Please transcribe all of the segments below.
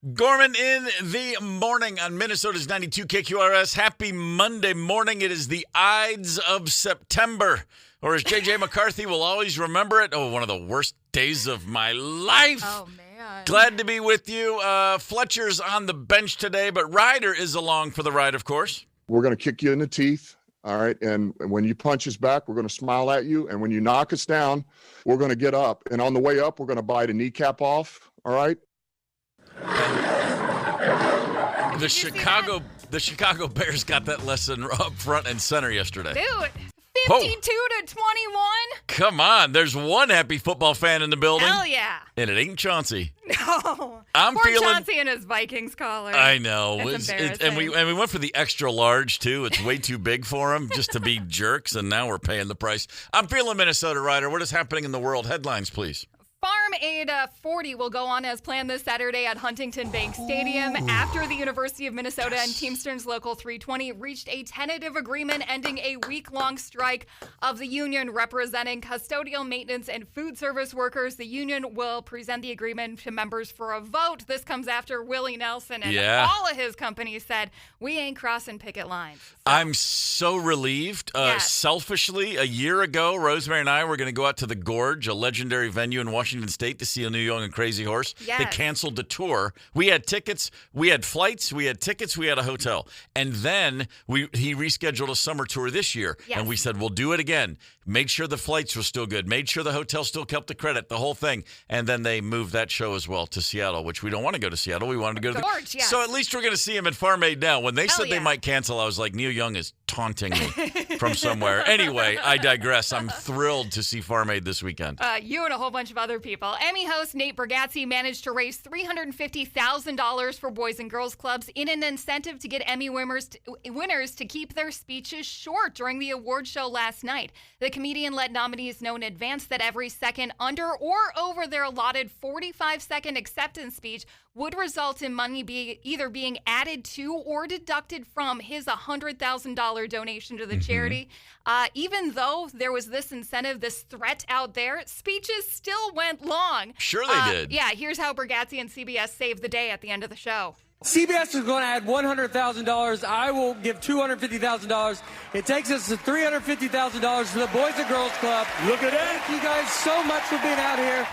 Gorman in the morning on Minnesota's 92 KQRS. Happy Monday morning. It is the Ides of September, or as JJ McCarthy will always remember it, one of the worst days of my life. Oh, man. Glad to be with you. Fletcher's on the bench today, but Ryder is along for the ride, of course. We're going to kick you in the teeth, all right? And when you punch us back, we're going to smile at you. And when you knock us down, we're going to get up. And on the way up, we're going to bite a kneecap off, all right? The Chicago Bears got that lesson up front and center yesterday. Dude, 52 to 21. Come on, there's one happy football fan in the building. Hell yeah. And it ain't Chauncey. No. Poor Chauncey and his Vikings collar. I know. And we went for the extra large, too. It's way too big for them just to be jerks, and now we're paying the price. I'm feeling Minnesota, Ryder. What is happening in the world? Headlines, please. Farm Aid 40 will go on as planned this Saturday at Huntington Bank Stadium after the University of Minnesota and Teamsters Local 320 reached a tentative agreement ending a week-long strike of the union representing custodial maintenance and food service workers. The union will present the agreement to members for a vote. This comes after Willie Nelson and all of his companies said, we ain't crossing picket lines. So. I'm so relieved. Yes. Selfishly, a year ago, Rosemary and I were going to go out to the Gorge, a legendary venue in Washington State, to see a New Young and Crazy Horse. Yes. They canceled the tour. We had tickets, we had flights, we had tickets, we had a hotel. And then he rescheduled a summer tour this year. Yes. And we said, we'll do it again. Made sure the flights were still good. Made sure the hotel still kept the credit, the whole thing. And then they moved that show as well to Seattle, which we don't want to go to Seattle. We wanted to go to the Gorge. Yes. So at least we're going to see him at Farm Aid now. When they said they might cancel, I was like, Neil Young is taunting me from somewhere. Anyway, I digress. I'm thrilled to see Farm Aid this weekend. You and a whole bunch of other people. Emmy host Nate Bargatze managed to raise $350,000 for Boys and Girls Clubs in an incentive to get Emmy winners to keep their speeches short during the award show last night. The comedian let nominees know in advance that every second under or over their allotted 45-second acceptance speech would result in money either being added to or deducted from his $100,000 donation to the charity. Even though there was this incentive, this threat out there, speeches still went long. Sure they did. Yeah, here's how Bargatze and CBS saved the day at the end of the show. CBS is going to add $100,000. I will give $250,000. It takes us to $350,000 for the Boys and Girls Club. Look at that. Thank you guys so much for being out here.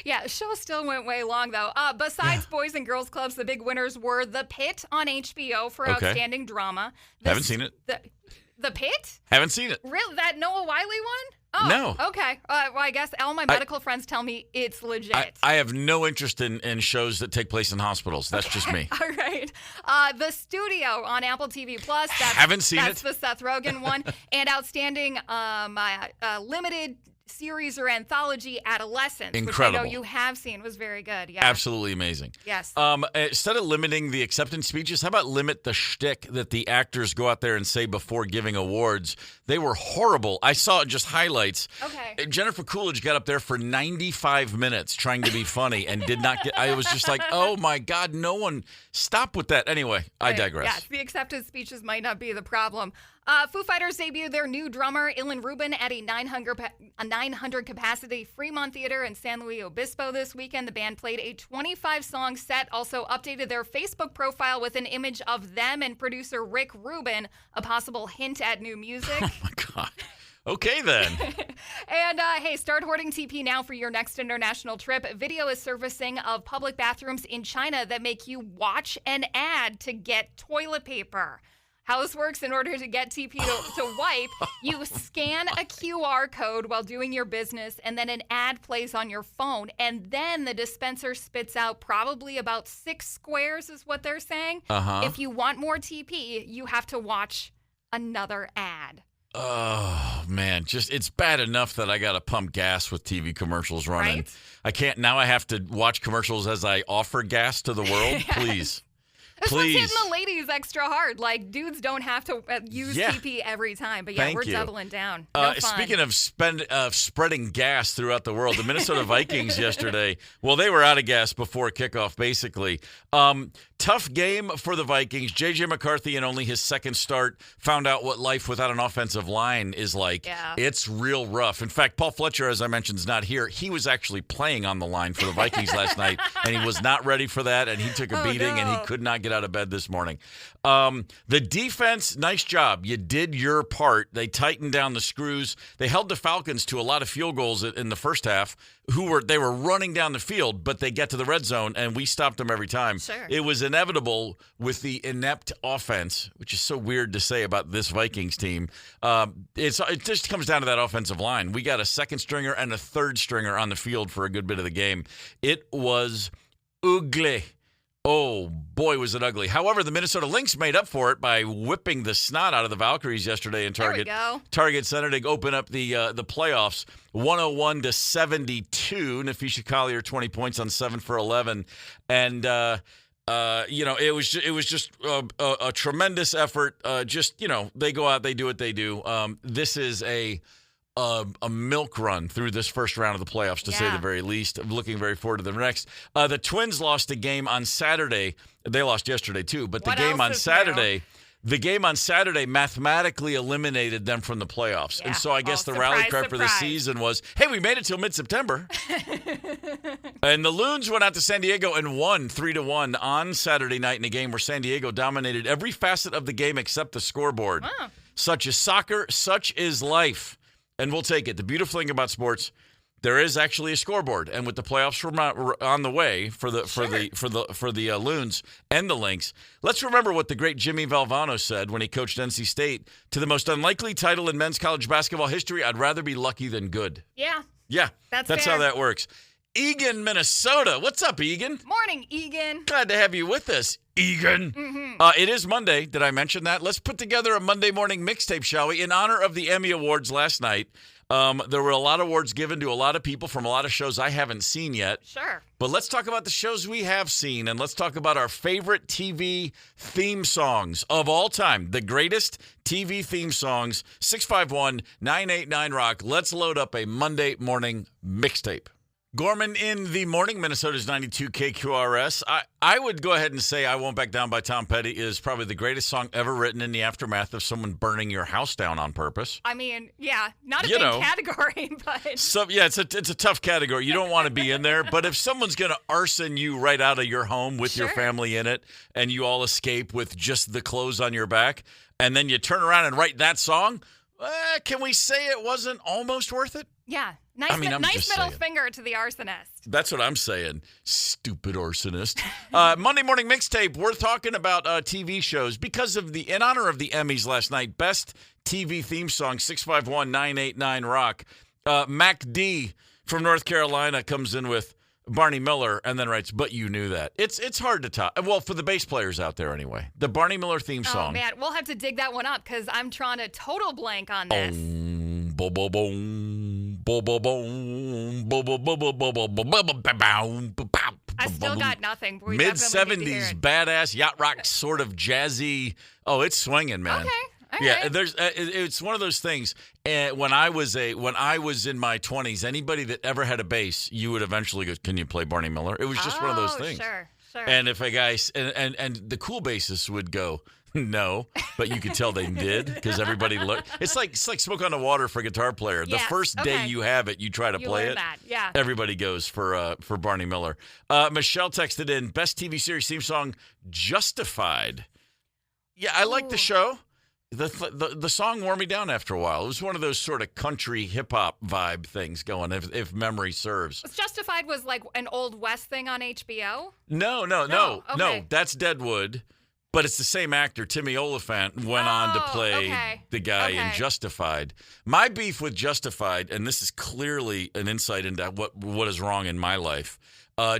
Yeah, show still went way long, though. Besides Boys and Girls Clubs, the big winners were The Pit on HBO for outstanding drama. Haven't seen it. The Pit? Haven't seen it. Really? That Noah Wyle one? Oh, no. Okay. Well, I guess all my medical friends tell me it's legit. I have no interest in shows that take place in hospitals. That's just me. All right. The Studio on Apple TV Plus. Haven't seen it. That's the Seth Rogen one. And outstanding limited series or anthology, Adolescence, incredible. Which I know you have seen, was very good. Yeah, absolutely amazing. Yes. Instead of limiting the acceptance speeches, how about limit the shtick that the actors go out there and say before giving awards? They were horrible. I saw just highlights. Okay. Jennifer Coolidge got up there for 95 minutes trying to be funny and did not get. I was just like, oh my God, no one. Stop with that. Anyway, I digress. Yes, the acceptance speeches might not be the problem. Foo Fighters debuted their new drummer, Ilan Rubin, at a 900 capacity Fremont Theater in San Luis Obispo this weekend. The band played a 25-song set, also updated their Facebook profile with an image of them and producer Rick Rubin, a possible hint at new music. Oh, my God. Okay, then. And, hey, start hoarding TP now for your next international trip. Video is surfacing of public bathrooms in China that make you watch an ad to get toilet paper. How this works, in order to get TP to wipe, you scan a QR code while doing your business, and then an ad plays on your phone, and then the dispenser spits out probably about 6 squares is what they're saying. If you want more TP, you have to watch another ad. Oh, man. It's bad enough that I got to pump gas with TV commercials running. Right? I can't. Now I have to watch commercials as I offer gas to the world. Yes. Please. This Please. one's hitting the ladies extra hard. Like, dudes don't have to use TP every time. But yeah, Thank we're you. doubling down. No fun. Speaking of spreading gas throughout the world, the Minnesota Vikings yesterday, well, they were out of gas before kickoff, basically. Tough game for the Vikings. JJ McCarthy, in only his second start, found out what life without an offensive line is like. Yeah. It's real rough. In fact, Paul Fletcher, as I mentioned, is not here. He was actually playing on the line for the Vikings last night, and he was not ready for that, and he took a beating, and he could not get out of bed this morning. The defense, nice job. You did your part. They tightened down the screws. They held the Falcons to a lot of field goals in the first half. They were running down the field, but they get to the red zone, and we stopped them every time. Sure. It was inevitable with the inept offense, which is so weird to say about this Vikings team. It just comes down to that offensive line. We got a second stringer and a third stringer on the field for a good bit of the game. It was ugly. Oh, boy, was it ugly. However, the Minnesota Lynx made up for it by whipping the snot out of the Valkyries yesterday in Target Center to open up the playoffs. 101-72. Nafisha Collier, 20 points on 7 for 11. And, it was just a tremendous effort. They go out, they do what they do. This is a milk run through this first round of the playoffs, to say the very least. I'm looking very forward to the next. The Twins lost a game on Saturday. They lost yesterday, too. But the game on Saturday mathematically eliminated them from the playoffs. Yeah. And so I guess the rally cry for the season was, hey, we made it till mid-September. And the Loons went out to San Diego and won 3-1 on Saturday night in a game where San Diego dominated every facet of the game except the scoreboard. Wow. Such is soccer, such is life. And we'll take it. The beautiful thing about sports, there is actually a scoreboard, and with the playoffs on the way for the Loons and the Lynx, let's remember what the great Jimmy Valvano said when he coached NC State: to the most unlikely title in men's college basketball history, I'd rather be lucky than good. Yeah, that's how that works. Egan, Minnesota. What's up, Egan? Morning, Egan. Glad to have you with us, Egan. Mm-hmm. It is Monday. Did I mention that? Let's put together a Monday morning mixtape, shall we? In honor of the Emmy Awards last night. There were a lot of awards given to a lot of people from a lot of shows I haven't seen yet. Sure. But let's talk about the shows we have seen, and let's talk about our favorite TV theme songs of all time. The greatest TV theme songs, 651-989-ROCK. Let's load up a Monday morning mixtape. Gorman in the morning, Minnesota's 92 KQRS. I would go ahead and say I Won't Back Down by Tom Petty is probably the greatest song ever written in the aftermath of someone burning your house down on purpose. I mean, yeah, not a big category, but... So, yeah, it's a tough category. You don't want to be in there, but if someone's going to arson you right out of your home with your family in it, and you all escape with just the clothes on your back, and then you turn around and write that song, can we say it wasn't almost worth it? Yeah. Nice middle finger to the arsonist. That's what I'm saying. Stupid arsonist. Monday morning mixtape. We're talking about TV shows because of in honor of the Emmys last night. Best TV theme song, 651-989-ROCK. Mac D from North Carolina comes in with Barney Miller and then writes, "But you knew that." It's hard to top. Well, for the bass players out there anyway. The Barney Miller theme song. Oh, man. We'll have to dig that one up because I'm trying to total blank on this. Bo bo boom, bo bo boom, bo bo bo bo bo bo bo bo bo. I still got nothing. Mid-70s badass yacht rock sort of jazzy. Oh, it's swinging, man. Okay. Yeah, it's one of those things. When I was in my 20s, anybody that ever had a bass, you would eventually go, "Can you play Barney Miller?" It was just one of those things. Sure. And if a guy and the cool bassists would go, "No," but you could tell they did because everybody looked. It's like Smoke on the Water for a guitar player. The first day you have it, you try to play it. That. Yeah. Everybody goes for Barney Miller. Michelle texted in best TV series theme song, "Justified." Yeah, I like the show. The song wore me down after a while. It was one of those sort of country hip-hop vibe things going, if memory serves. Justified was like an Old West thing on HBO? No. Okay. No, that's Deadwood. But it's the same actor, Timmy Olyphant, went on to play the guy in Justified. My beef with Justified, and this is clearly an insight into what is wrong in my life,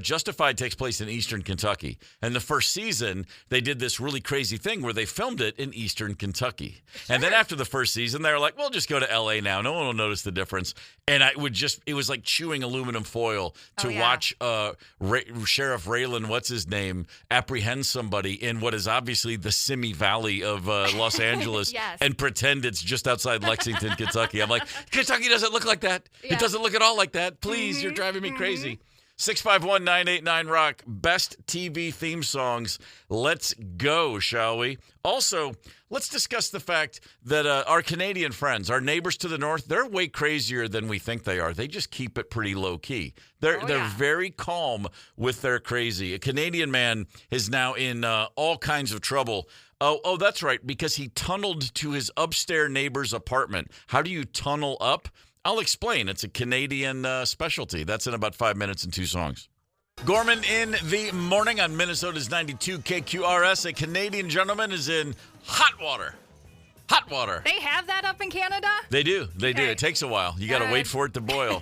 Justified takes place in eastern Kentucky. And the first season, they did this really crazy thing where they filmed it in eastern Kentucky. Sure. And then after the first season, they were like, we'll just go to L.A. now. No one will notice the difference. And it was like chewing aluminum foil to watch Sheriff Raylan, what's his name, apprehend somebody in what is obviously the Simi Valley of Los Angeles and pretend it's just outside Lexington, Kentucky. I'm like, Kentucky doesn't look like that. Yeah. It doesn't look at all like that. Please, you're driving me crazy. 651-989-ROCK. Best TV theme songs. Let's go, shall we? Also, let's discuss the fact that our Canadian friends, our neighbors to the north, they're way crazier than we think they are. They just keep it pretty low-key. They're very calm with their crazy. A Canadian man is now in all kinds of trouble. Oh, that's right, because he tunneled to his upstairs neighbor's apartment. How do you tunnel up? I'll explain. It's a Canadian specialty. That's in about 5 minutes and 2 songs. Gorman in the morning on Minnesota's 92 KQRS. A Canadian gentleman is in hot water. Hot water. They have that up in Canada? They do. They do. It takes a while. You got to wait for it to boil.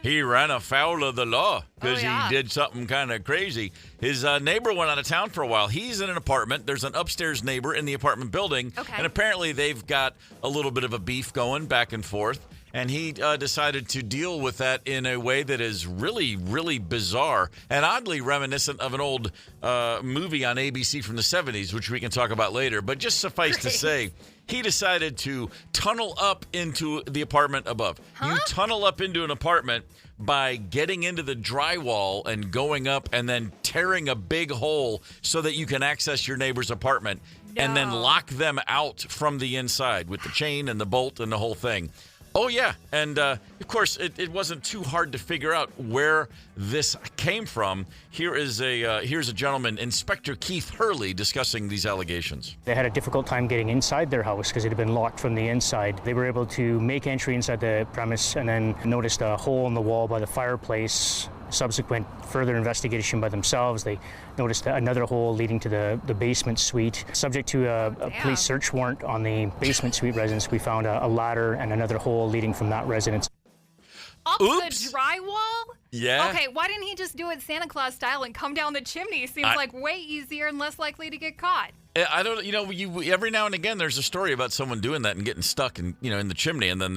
He ran afoul of the law because he did something kind of crazy. His neighbor went out of town for a while. He's in an apartment. There's an upstairs neighbor in the apartment building. Okay. And apparently they've got a little bit of a beef going back and forth. And he decided to deal with that in a way that is really, really bizarre and oddly reminiscent of an old movie on ABC from the 70s, which we can talk about later. But just suffice to say, he decided to tunnel up into the apartment above. Huh? You tunnel up into an apartment by getting into the drywall and going up and then tearing a big hole so that you can access your neighbor's apartment and then lock them out from the inside with the chain and the bolt and the whole thing. Oh, yeah. And, of course, it wasn't too hard to figure out where this came from. Here's a gentleman, Inspector Keith Hurley, discussing these allegations. They had a difficult time getting inside their house because it had been locked from the inside. They were able to make entry inside the premise and then noticed a hole in the wall by the fireplace. Subsequent further investigation by themselves, they noticed another hole leading to the basement suite. Subject to a police search warrant on the basement suite residence, we found a ladder and another hole leading from that residence. Up the drywall? Yeah. Okay, why didn't he just do it Santa Claus style and come down the chimney? Seems like way easier and less likely to get caught. I don't, every now and again there's a story about someone doing that and getting stuck in the chimney, and then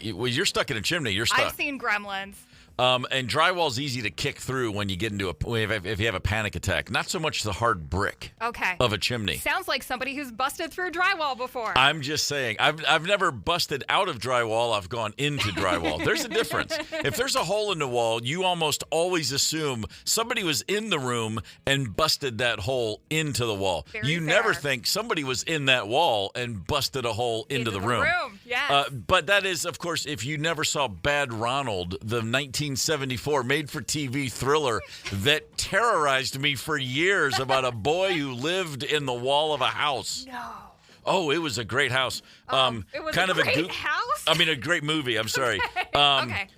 you're stuck in a chimney, you're stuck. I've seen Gremlins. And drywall's easy to kick through when you get into if you have a panic attack. Not so much the hard brick of a chimney. Sounds like somebody who's busted through drywall before. I'm just saying. I've never busted out of drywall. I've gone into drywall. There's a difference. If there's a hole in the wall, you almost always assume somebody was in the room and busted that hole into the wall. Very fair. Never think somebody was in that wall and busted a hole into the room. Yes. But that is, of course, if you never saw Bad Ronald, the 1974 made-for-TV thriller that terrorized me for years about a boy who lived in the wall of a house. No. Oh, it was a great house. It was kind of a great house? I mean, a great movie. I'm sorry. Okay.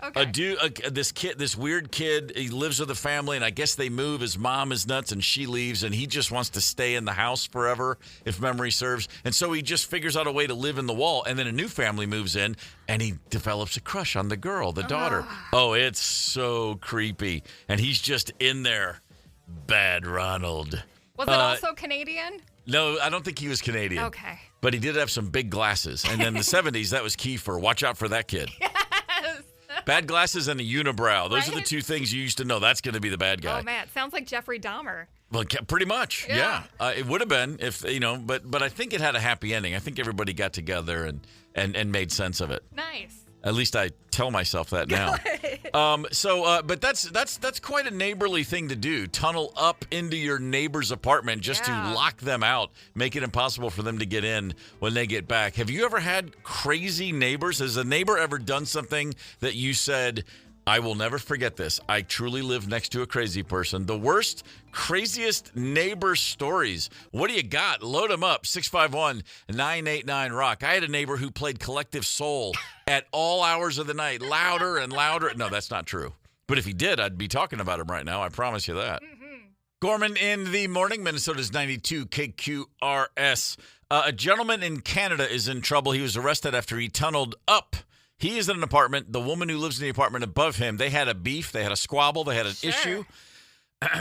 This weird kid, he lives with a family, and I guess they move. His mom is nuts, and she leaves, and he just wants to stay in the house forever, if memory serves. And so he just figures out a way to live in the wall, and then a new family moves in, and he develops a crush on the girl, the daughter. Oh, it's so creepy. And he's just in there. Bad Ronald. Was it also Canadian? No, I don't think he was Canadian. Okay. But he did have some big glasses. And in the 70s, that was key for watch out for that kid. Yes. Bad glasses and a unibrow. Those are the two things you used to know. That's going to be the bad guy. Oh, man. It sounds like Jeffrey Dahmer. Well, pretty much, yeah. It would have been if, but I think it had a happy ending. I think everybody got together and made sense of it. Nice. At least I tell myself that now. But that's quite a neighborly thing to do. Tunnel up into your neighbor's apartment just to lock them out, make it impossible for them to get in when they get back. Have you ever had crazy neighbors? Has a neighbor ever done something that you said, I will never forget this. I truly live next to a crazy person. The worst, craziest neighbor stories. What do you got? Load them up. 651-989-ROCK. I had a neighbor who played Collective Soul at all hours of the night, louder and louder. No, that's not true. But if he did, I'd be talking about him right now. I promise you that. Mm-hmm. Gorman in the morning, Minnesota's 92 KQRS. A gentleman in Canada is in trouble. He was arrested after he tunneled up He is in an apartment. The woman who lives in the apartment above him, they had a beef. They had a squabble. They had an issue.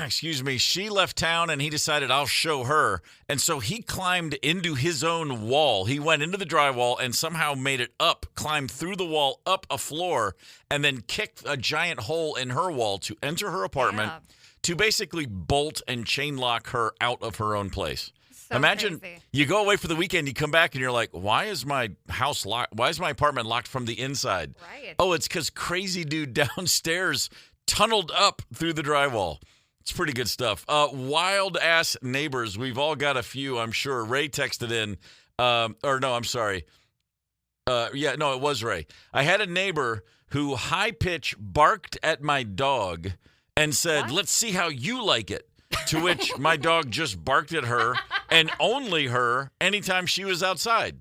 Excuse me. She left town, and he decided, I'll show her. And so he climbed into his own wall. He went into the drywall and somehow made it up, climbed through the wall, up a floor, and then kicked a giant hole in her wall to enter her apartment to basically bolt and chain lock her out of her own place. So Imagine crazy. you go away for the weekend, you come back, and you're like, why is my house locked? Why is my apartment locked from the inside? Right. Oh, it's because crazy dude downstairs tunneled up through the drywall. It's pretty good stuff. Wild-ass neighbors. We've all got a few, I'm sure. Ray texted in. I'm sorry. It was Ray. I had a neighbor who high-pitch barked at my dog and said, let's see how you like it. To which my dog just barked at her and only her anytime she was outside.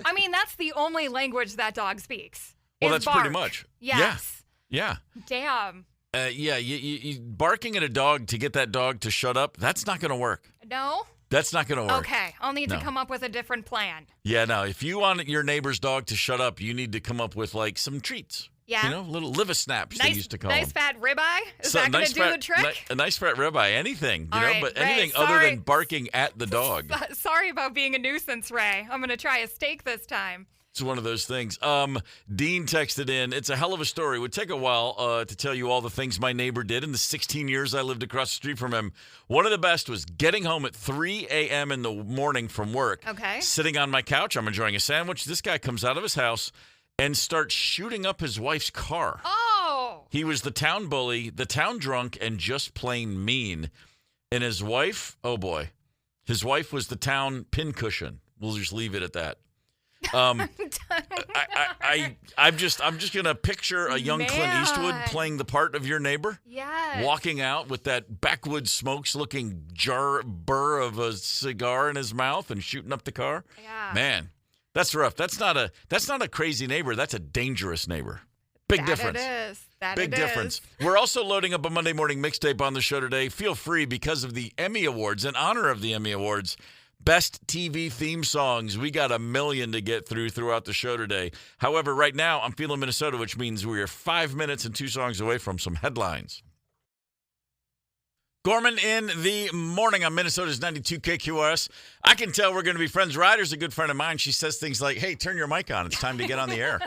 I mean, that's the only language that dog speaks. Well, is that's bark. pretty much. Yes. Yeah. Damn. You barking at a dog to get that dog to shut up, that's not going to work. No? That's not going to work. Okay. I'll need to come up with a different plan. Yeah, no. If you want your neighbor's dog to shut up, you need to come up with, like, some treats. Yeah. You know, little liver-snaps, they used to call nice them. fat ribeye? Is that going to do the trick? A nice fat ribeye, anything. All right, but Ray, anything other than barking at the dog. Sorry about being a nuisance, Ray. I'm going to try a steak this time. It's one of those things. Dean texted in, it's a hell of a story. It would take a while to tell you all the things my neighbor did in the 16 years I lived across the street from him. One of the best was getting home at 3 a.m. in the morning from work. Okay. Sitting on my couch, I'm enjoying a sandwich. This guy comes out of his house and starts shooting up his wife's car. Oh! He was the town bully, the town drunk, and just plain mean. And his wife, oh boy, his wife was the town pincushion. We'll just leave it at that. I'm just gonna picture a young Clint Eastwood playing the part of your neighbor. Yes. Walking out with that backwoods smokes looking burr of a cigar in his mouth and shooting up the car. Yeah. Man, that's rough. That's not a crazy neighbor. That's a dangerous neighbor. Big difference. It is. Big difference. We're also loading up a Monday morning mixtape on the show today. Feel free, because of the Emmy Awards, in honor of the Emmy Awards. Best TV theme songs. We got 1 million to get throughout the show today. However, right now, I'm feeling Minnesota, which means we are 5 minutes and 2 songs away from some headlines. Gorman in the morning on Minnesota's 92 KQRS. I can tell we're going to be friends. Ryder's a good friend of mine. She says things like, hey, turn your mic on. It's time to get on the air.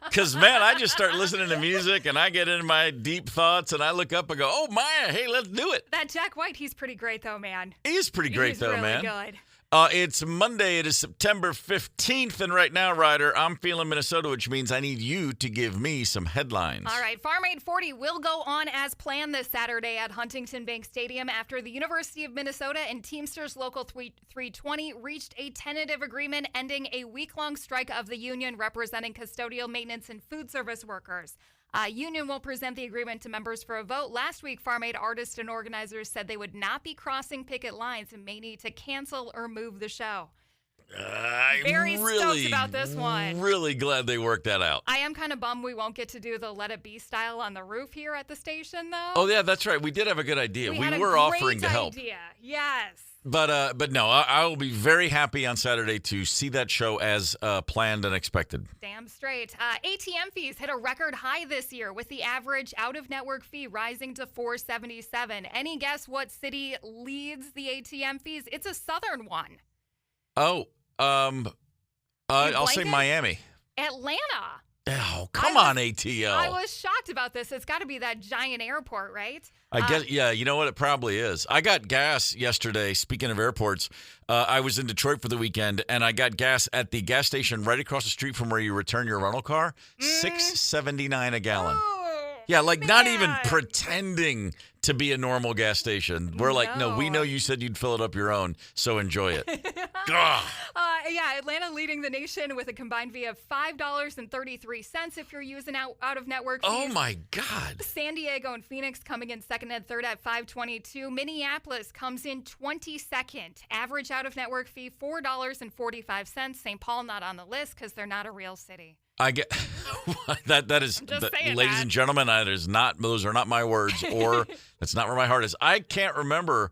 Because, man, I just start listening to music, and I get into my deep thoughts, and I look up and go, oh, Maya, hey, let's do it. That Jack White, he's pretty great, though, man. He is pretty great, though, really man. Good. It's Monday. It is September 15th. And right now, Ryder, I'm feeling Minnesota, which means I need you to give me some headlines. All right. Farm Aid 40 will go on as planned this Saturday at Huntington Bank Stadium after the University of Minnesota and Teamsters Local 320 reached a tentative agreement ending a week-long strike of the union representing custodial maintenance and food service workers. Union will present the agreement to members for a vote. Last week, Farm Aid artists and organizers said they would not be crossing picket lines and may need to cancel or move the show. Very stoked about this one. Really glad they worked that out. I am kind of bummed we won't get to do the Let It Be style on the roof here at the station, though. Oh, yeah, that's right. We did have a good idea. We had were a offering to great help. idea. Yes. But no, I will be very happy on Saturday to see that show as planned and expected. Damn straight. ATM fees hit a record high this year, with the average out-of-network fee rising to $4.77. Any guess what city leads the ATM fees? It's a southern one. Oh, I'll say Miami. Atlanta. Oh, come on, ATL. I was shocked about this. It's got to be that giant airport, right? I guess, yeah, you know what? It probably is. I got gas yesterday. Speaking of airports, I was in Detroit for the weekend, and I got gas at the gas station right across the street from where you return your rental car. $6.79 a gallon. Yeah, like not even pretending to be a normal gas station. We're like, no, we know you said you'd fill it up your own, so enjoy it. Yeah, Atlanta leading the nation with a combined fee of $5.33 if you're using out-of-network fees. Oh, my God. San Diego and Phoenix coming in second and third at $5.22. Minneapolis comes in 22nd. Average out-of-network fee, $4.45. St. Paul not on the list because they're not a real city. I get that is, ladies and gentlemen, those are not my words, or that's not where my heart is. I can't remember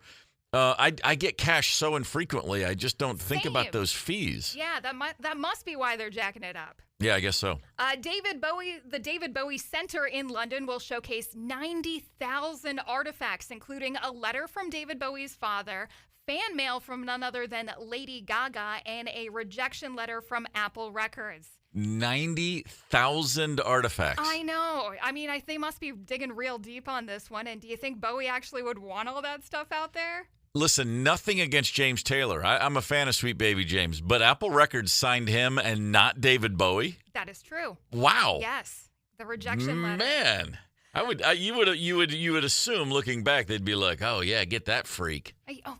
I get cash so infrequently. I just don't think about Same. those fees. Yeah, that must be why they're jacking it up. Yeah, I guess so. The David Bowie Center in London will showcase 90,000 artifacts, including a letter from David Bowie's father, fan mail from none other than Lady Gaga, and a rejection letter from Apple Records. 90,000 artifacts. I know. I mean, they must be digging real deep on this one. And do you think Bowie actually would want all that stuff out there? Listen, nothing against James Taylor. I'm a fan of Sweet Baby James, but Apple Records signed him and not David Bowie. That is true. Wow. Yes, the rejection letter. Man, you would assume looking back they'd be like, oh yeah, get that freak.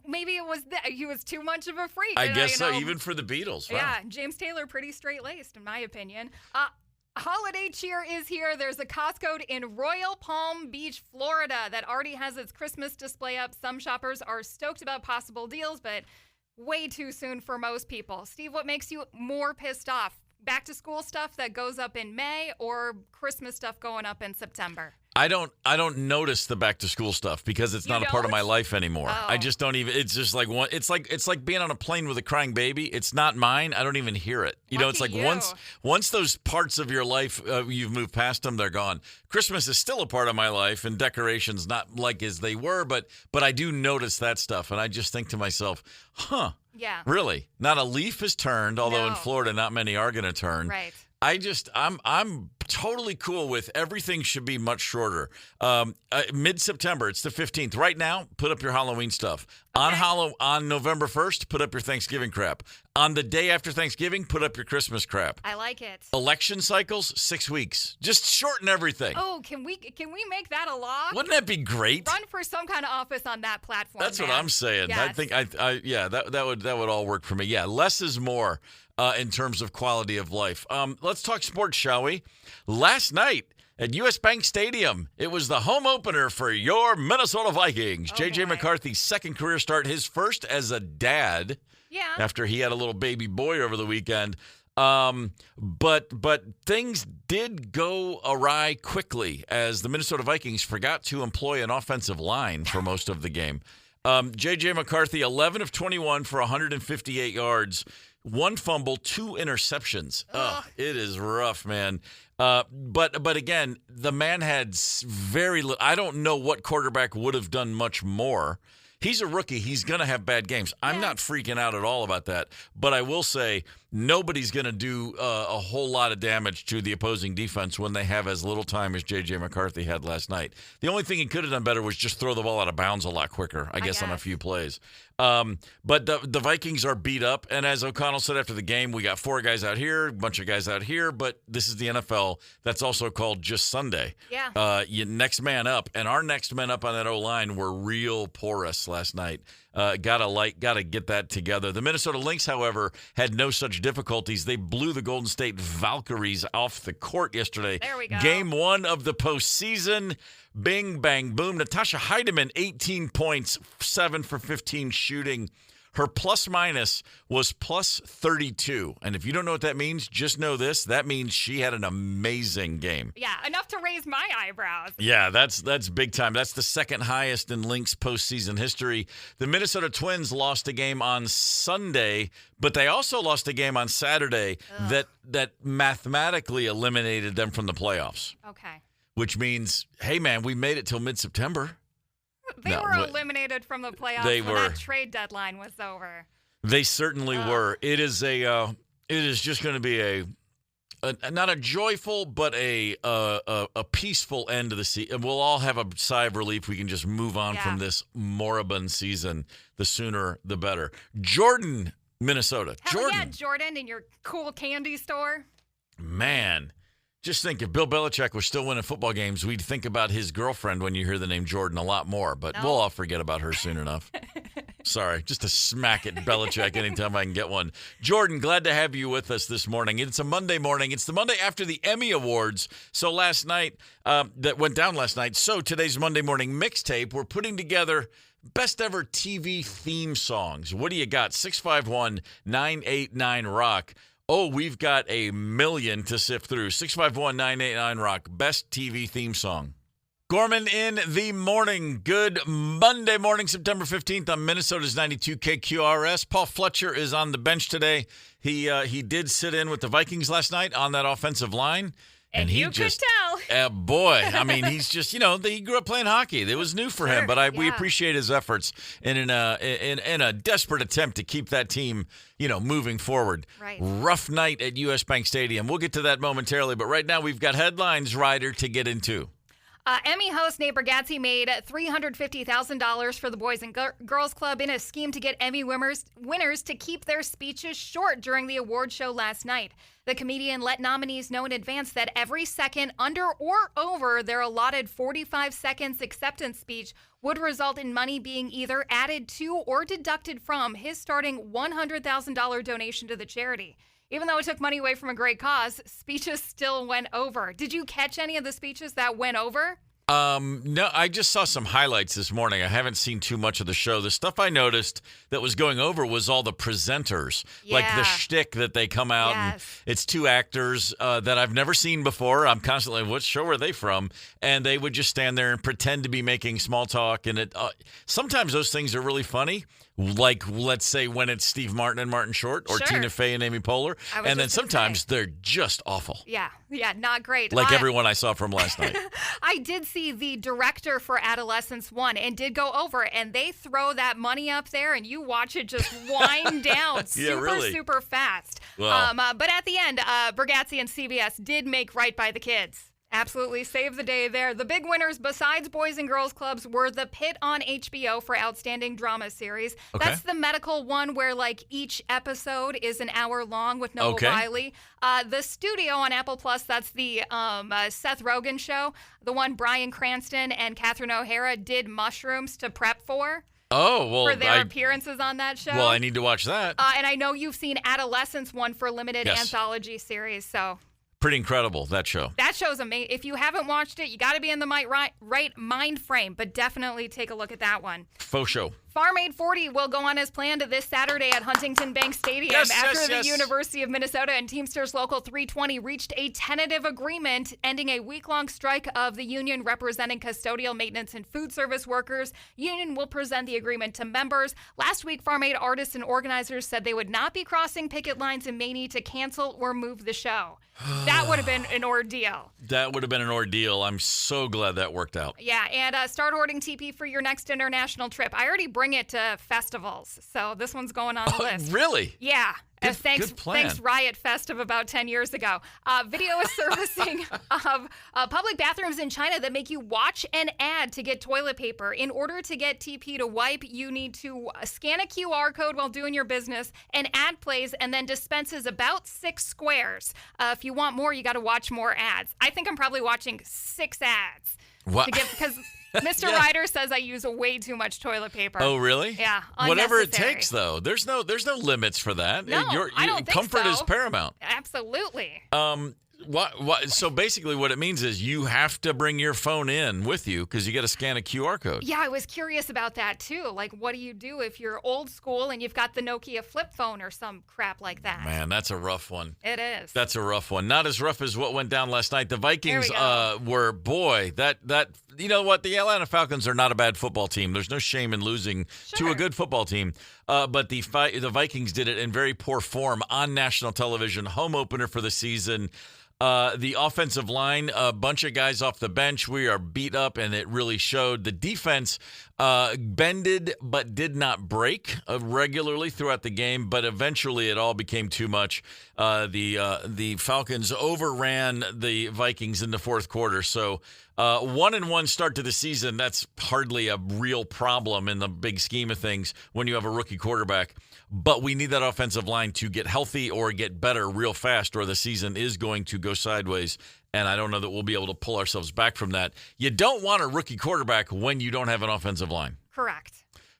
Maybe it was he was too much of a freak. I guess so, even for the Beatles. Wow. Yeah, James Taylor pretty straight-laced in my opinion. Holiday cheer is here. There's a Costco in Royal Palm Beach, Florida that already has its Christmas display up. Some shoppers are stoked about possible deals, but way too soon for most people. Steve, what makes you more pissed off? Back to school stuff that goes up in May or Christmas stuff going up in September? I don't notice the back to school stuff because it's not a part of my life anymore. Oh. I just don't even. It's just like one. It's like being on a plane with a crying baby. It's not mine. I don't even hear it. You know, it's like once those parts of your life you've moved past them, they're gone. Christmas is still a part of my life, and decorations not like as they were, but I do notice that stuff, and I just think to myself, huh? Yeah. Really? Not a leaf has turned, although in No. Florida, not many are going to turn. Right. I'm totally cool with everything should be much shorter. Mid-September, it's the 15th. Right now, put up your Halloween stuff. Okay. On November 1st, put up your Thanksgiving crap. On the day after Thanksgiving, put up your Christmas crap. I like it. Election cycles, 6 weeks. Just shorten everything. Oh, can we make that a law? Wouldn't that be great? Run for some kind of office on that platform. That's what man. I'm saying. Yes. I think that would all work for me. Yeah, less is more in terms of quality of life. Let's talk sports, shall we? Last night at U.S. Bank Stadium, it was the home opener for your Minnesota Vikings. Oh, JJ boy. McCarthy's second career start, his first as a dad. Yeah. After he had a little baby boy over the weekend. But things did go awry quickly as the Minnesota Vikings forgot to employ an offensive line for most of the game. JJ McCarthy, 11 of 21 for 158 yards, 1 fumble, 2 interceptions. Ugh, it is rough, man. But again, the man had very little. I don't know what quarterback would have done much more. He's a rookie. He's going to have bad games. I'm not freaking out at all about that. But I will say nobody's going to do a whole lot of damage to the opposing defense when they have as little time as J.J. McCarthy had last night. The only thing he could have done better was just throw the ball out of bounds a lot quicker, I guess. On a few plays. But the Vikings are beat up. And as O'Connell said after the game, we got 4 guys out here, a bunch of guys out here. But this is the NFL. That's also called just Sunday. Yeah. Next man up. And our next men up on that O-line were real porous last night. Gotta get that together. The Minnesota Lynx, however, had no such difficulties. They blew the Golden State Valkyries off the court yesterday. There we go. Game 1 of the postseason. Bing, bang, boom. Natasha Heidemann, 18 points, 7 for 15 shooting. Her plus-minus was plus 32. And if you don't know what that means, just know this. That means she had an amazing game. Yeah, enough to raise my eyebrows. Yeah, that's big time. That's the second highest in Lynx postseason history. The Minnesota Twins lost a game on Sunday, but they also lost a game on Saturday that mathematically eliminated them from the playoffs. Okay. Which means, hey, man, we made it till mid-September. They were eliminated from the playoffs when that trade deadline was over. They certainly were. It is just going to be a not a joyful, but a peaceful end to the season. We'll all have a sigh of relief. We can just move on from this moribund season. The sooner, the better. Jordan, Minnesota. Hell yeah, Jordan, in your cool candy store. Man. Just think, if Bill Belichick was still winning football games, we'd think about his girlfriend when you hear the name Jordan a lot more. But we'll all forget about her soon enough. Sorry, just to smack at Belichick anytime I can get one. Jordan, glad to have you with us this morning. It's a Monday morning. It's the Monday after the Emmy Awards. So last night, that went down last night. So today's Monday morning mixtape, we're putting together best ever TV theme songs. What do you got? 651-989-ROCK. Oh, we've got a million to sift through. 651-989-ROCK. Best TV theme song. Gorman in the morning. Good Monday morning, September 15th on Minnesota's 92 KQRS. Paul Fletcher is on the bench today. He did sit in with the Vikings last night on that offensive line. And he you just, could tell. Boy, I mean, he's just, he grew up playing hockey. It was new for him, but we appreciate his efforts in a desperate attempt to keep that team, moving forward. Right. Rough night at US Bank Stadium. We'll get to that momentarily, but right now we've got headlines, Ryder, to get into. Emmy host Nate Bargatze made $350,000 for the Boys and Girls Club in a scheme to get Emmy winners to keep their speeches short during the award show last night. The comedian let nominees know in advance that every second under or over their allotted 45 seconds acceptance speech would result in money being either added to or deducted from his starting $100,000 donation to the charity. Even though it took money away from a great cause, speeches still went over. Did you catch any of the speeches that went over? No, I just saw some highlights this morning. I haven't seen too much of the show. The stuff I noticed that was going over was all the presenters, like the shtick that they come out and it's two actors that I've never seen before. I'm constantly, what show are they from? And they would just stand there and pretend to be making small talk. And sometimes those things are really funny. Like, let's say when it's Steve Martin and Martin Short or Tina Fey and Amy Poehler. And then sometimes they're just awful. Yeah, not great. Like everyone I saw from last night. I did see the director for Adolescence 1 and did go over, and they throw that money up there, and you watch it just wind down super fast. Well. But at the end, Bargatze and CBS did make right by the kids. Absolutely saved the day there. The big winners besides Boys and Girls Clubs were The Pit on HBO for Outstanding Drama Series. Okay. That's the medical one where each episode is an hour long with Noah Wiley. The Studio on Apple Plus, that's the Seth Rogen show. The one Bryan Cranston and Catherine O'Hara did mushrooms to prep for. Oh, well. For their appearances on that show. Well, I need to watch that. And I know you've seen Adolescence one for limited anthology series, so... Pretty incredible, that show. That show's amazing. If you haven't watched it, you got to be in the right mind frame, but definitely take a look at that one. Faux show. Farm Aid 40 will go on as planned this Saturday at Huntington Bank Stadium after the University of Minnesota and Teamsters Local 320 reached a tentative agreement ending a week-long strike of the union representing custodial maintenance and food service workers. Union will present the agreement to members. Last week, Farm Aid artists and organizers said they would not be crossing picket lines in Maney to cancel or move the show. That would have been an ordeal. That would have been an ordeal. I'm so glad that worked out. Yeah, and start hoarding TP for your next international trip. I already bring it to festivals, so this one's going on the list. Really? Yeah. Good plan. Thanks Riot Fest of about 10 years ago. Video is surfacing of public bathrooms in China that make you watch an ad to get toilet paper. In order to get TP to wipe, you need to scan a QR code while doing your business. An ad plays and then dispenses about 6 squares. If you want more, you got to watch more ads. I think I'm probably watching 6 ads. What? Because Mr. Ryder says I use way too much toilet paper. Oh, really? Yeah. Whatever it unnecessary. takes, though. There's no limits for that. No, I don't think comfort so. is paramount. Absolutely. So basically what it means is you have to bring your phone in with you because you got to scan a QR code. Yeah, I was curious about that, too. Like, what do you do if you're old school and you've got the Nokia flip phone or some crap like that? Man, that's a rough one. It is. That's a rough one. Not as rough as what went down last night. The Vikings were, that you know what? The Atlanta Falcons are not a bad football team. There's no shame in losing to a good football team. But the Vikings did it in very poor form on national television, home opener for the season. The offensive line, a bunch of guys off the bench. We are beat up, and it really showed. The defense bended but did not break regularly throughout the game, but eventually it all became too much. The Falcons overran the Vikings in the fourth quarter. So 1-1 start to the season, that's hardly a real problem in the big scheme of things when you have a rookie quarterback. But we need that offensive line to get healthy or get better real fast, or the season is going to go sideways. And I don't know that we'll be able to pull ourselves back from that. You don't want a rookie quarterback when you don't have an offensive line. Correct.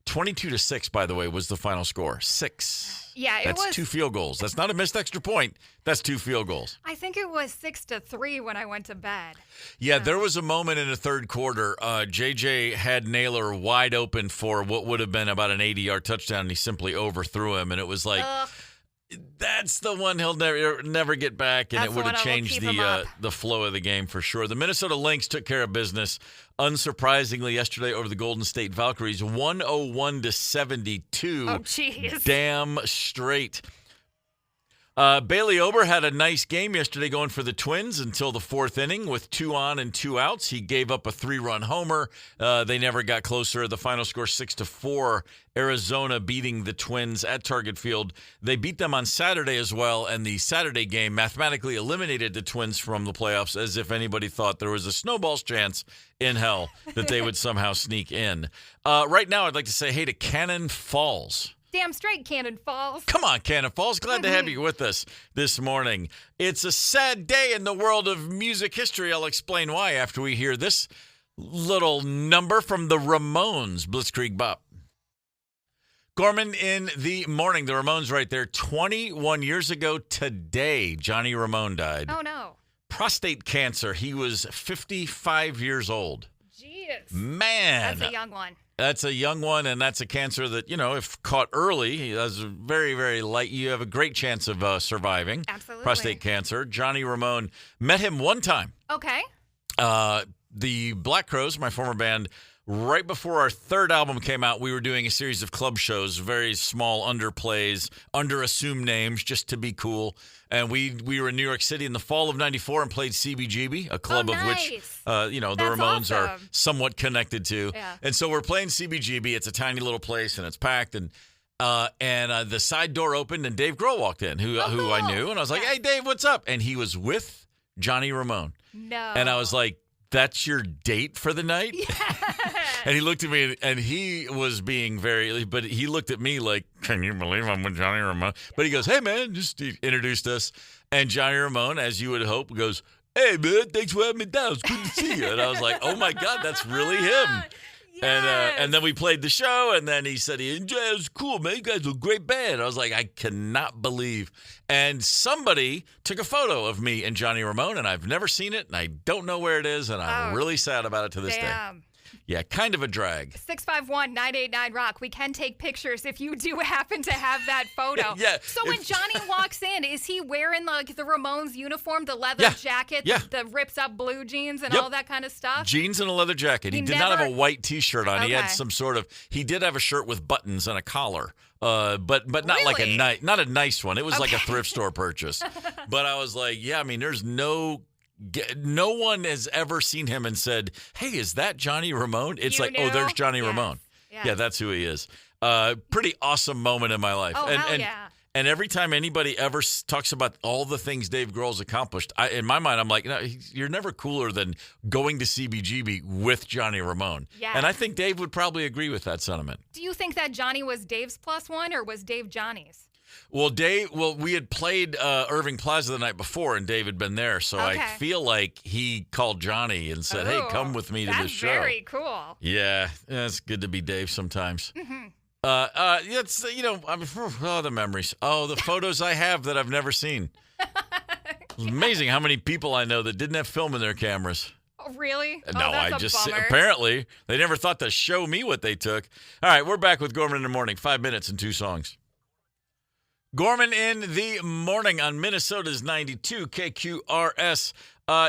22-6, by the way, was the final score. 6. Yeah, That's 2 field goals. That's not a missed extra point. That's 2 field goals. I think it was 6-3 when I went to bed. Yeah, there was a moment in the third quarter. JJ had Naylor wide open for what would have been about an 80-yard touchdown, and he simply overthrew him. And it was like, that's the one he'll never get back, and it would have changed the flow of the game for sure. The Minnesota Lynx took care of business unsurprisingly, yesterday over the Golden State Valkyries, 101-72. Oh, jeez. Damn straight. Bailey Ober had a nice game yesterday going for the Twins until the fourth inning with 2 on and 2 outs. He gave up a 3-run homer. They never got closer. The final score 6-4. Arizona beating the Twins at Target Field. They beat them on Saturday as well, and the Saturday game mathematically eliminated the Twins from the playoffs, as if anybody thought there was a snowball's chance in hell that they would somehow sneak in. Right now, I'd like to say hey to Cannon Falls. Damn straight, Cannon Falls. Come on, Cannon Falls. Glad to have you with us this morning. It's a sad day in the world of music history. I'll explain why after we hear this little number from the Ramones, Blitzkrieg Bop. Gorman in the morning. The Ramones right there. 21 years ago today, Johnny Ramone died. Oh, no. Prostate cancer. He was 55 years old. Jeez. Man. That's a young one. That's a young one, and that's a cancer that, if caught early, is very, very light. You have a great chance of surviving. Absolutely. Prostate cancer. Johnny Ramone, met him one time. Okay. The Black Crowes, my former band, right before our third album came out, we were doing a series of club shows, very small underplays, under assumed names, just to be cool. And we were in New York City in the fall of '94 and played CBGB, a club of which, the Ramones are somewhat connected to. Yeah. And so we're playing CBGB. It's a tiny little place, and it's packed. And the side door opened, and Dave Grohl walked in, who I knew. And I was like, hey, Dave, what's up? And he was with Johnny Ramone. No. And I was like, that's your date for the night? Yes. And he looked at me, and he was being but he looked at me like, can you believe I'm with Johnny Ramone? But he goes, hey, man, he introduced us. And Johnny Ramone, as you would hope, goes, hey, man, thanks for having me down. It's good to see you. And I was like, oh, my God, that's really him. Yes. And then we played the show, and then he said he enjoyed it. It was cool, man. You guys are a great band. I was like, I cannot believe. And somebody took a photo of me and Johnny Ramone, and I've never seen it, and I don't know where it is, and I'm really sad about it to this day. Yeah, kind of a drag. 651-989-ROCK. We can take pictures if you do happen to have that photo. Yeah. So when Johnny walks in, is he wearing the Ramones uniform, the leather jacket, the rips up blue jeans and all that kind of stuff? Jeans and a leather jacket. He did not have a white T-shirt on. Okay. He had some sort of. He did have a shirt with buttons and a collar. But not like not a nice one. It was like a thrift store purchase. But I was like, yeah, I mean, there's no one has ever seen him and said, hey, is that Johnny Ramone? It's oh, there's Johnny Ramone. Yes. Yeah, that's who he is. Pretty awesome moment in my life. Oh, hell yeah. And every time anybody ever talks about all the things Dave Grohl's accomplished, in my mind, I'm like, you're never cooler than going to CBGB with Johnny Ramone. Yeah. And I think Dave would probably agree with that sentiment. Do you think that Johnny was Dave's +1 or was Dave Johnny's? Well, we had played Irving Plaza the night before, and Dave had been there, so I feel like he called Johnny and said, hey, come with me to this show. That's very cool. Yeah, it's good to be Dave sometimes. Mm-hmm. It's, the memories. Oh, the photos I have that I've never seen. It's amazing how many people I know that didn't have film in their cameras. Oh, really? No, apparently they never thought to show me what they took. All right, we're back with Gorman in the morning. 5 minutes and 2 songs. Gorman in the morning on Minnesota's 92 KQRS.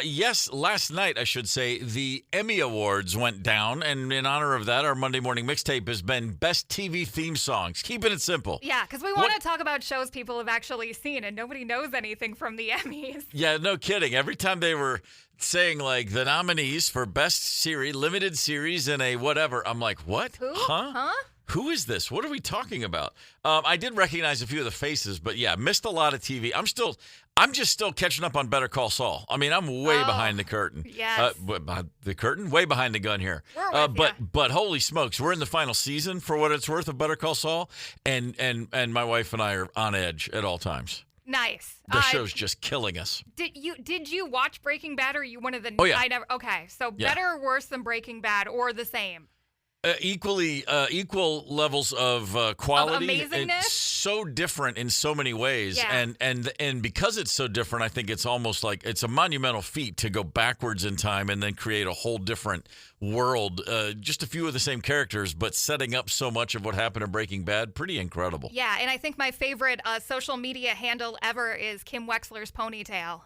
Yes, last night, I should say, the Emmy Awards went down, and in honor of that, our Monday morning mixtape has been Best TV Theme Songs. Keeping it simple. Yeah, because we want to talk about shows people have actually seen, and nobody knows anything from the Emmys. Yeah, no kidding. Every time they were saying, like, the nominees for Best Series, Limited Series, and a whatever, I'm like, what? Who? Huh? Who is this? What are we talking about? I did recognize a few of the faces, but yeah, missed a lot of TV. I'm just still catching up on Better Call Saul. I mean, I'm way behind the curtain. Yes. The curtain? Way behind the gun here. But holy smokes, we're in the final season, for what it's worth, of Better Call Saul, and my wife and I are on edge at all times. Nice. The show's just killing us. Did you watch Breaking Bad, or are you one of the? Oh yeah. Okay, so better or worse than Breaking Bad, or the same? Equal levels of quality. Of amazingness? It's so different in so many ways. Yeah. And because it's so different, I think it's almost like it's a monumental feat to go backwards in time and then create a whole different world. Just a few of the same characters, but setting up so much of what happened in Breaking Bad. Pretty incredible. Yeah, and I think my favorite social media handle ever is Kim Wexler's ponytail.